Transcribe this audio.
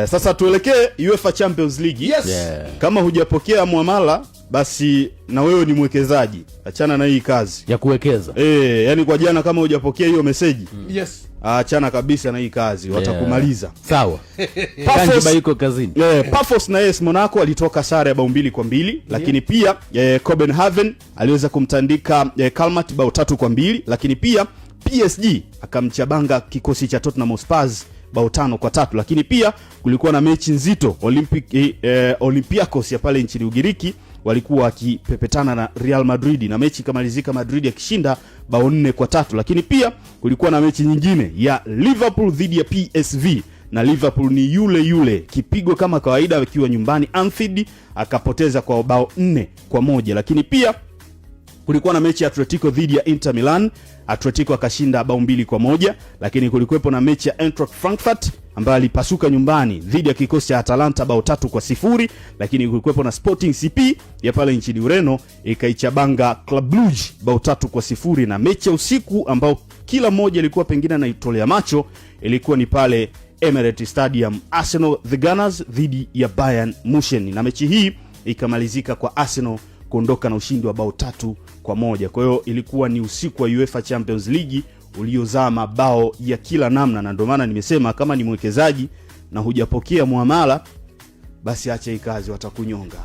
Sasa tuelekee UEFA Champions League. Yes. Kama hujapokea muamala basi na wewe ni mwekezaji, achana na hii kazi ya kuwekeza. Yani kwa jana kama hujapokea hiyo message, yes, achana kabisa na hii kazi, watakumaliza. Sawa. Kanjiba yuko kazini. Pafos na AS Monaco alitoka sare ya bao 2-2, lakini pia Copenhagen aliweza kumtandika Kalmar bao 3-2, lakini pia PSG akamchabanga kikosi cha Tottenham Hotspur bao 5-3, lakini pia kulikuwa na mechi nzito. Olympiacos ya pale nchini Ugiriki walikuwa wakipepetana na Real Madrid na mechi kamalizika Madrid akishinda bao 4-3, lakini pia kulikuwa na mechi nyingine ya Liverpool dhidi ya PSV na Liverpool ni yule kipigo kama kawaida akiwa nyumbani Anfield akapoteza kwa bao 4-1, lakini pia kulikuwa na mechi ya Atletico dhidi ya Inter Milan, Atletico akashinda bao 2-1, lakini kulikuwepo na mechi ya Eintracht Frankfurt ambayo alipasuka nyumbani dhidi ya kikosi cha Atalanta bao 3-0, lakini kulikuwepo na Sporting CP ya pale nchini Ureno ikaichabanga Club Brugge bao 3-0, na mechi ya usiku ambao kila mmoja ilikuwa pengine anaitolea macho ilikuwa ni pale Emirates Stadium, Arsenal the Gunners dhidi ya Bayern Munchen, na mechi hii ikamalizika kwa Arsenal kuondoka na ushindi wa bao 3-1. Kwa hiyo ilikuwa ni usiku wa UEFA Champions League uliozaa mabao ya kila namna, na ndio maana nimesema kama ni mwekezaji na hujapokea muamala basi acha hii kazi, watakunyonga.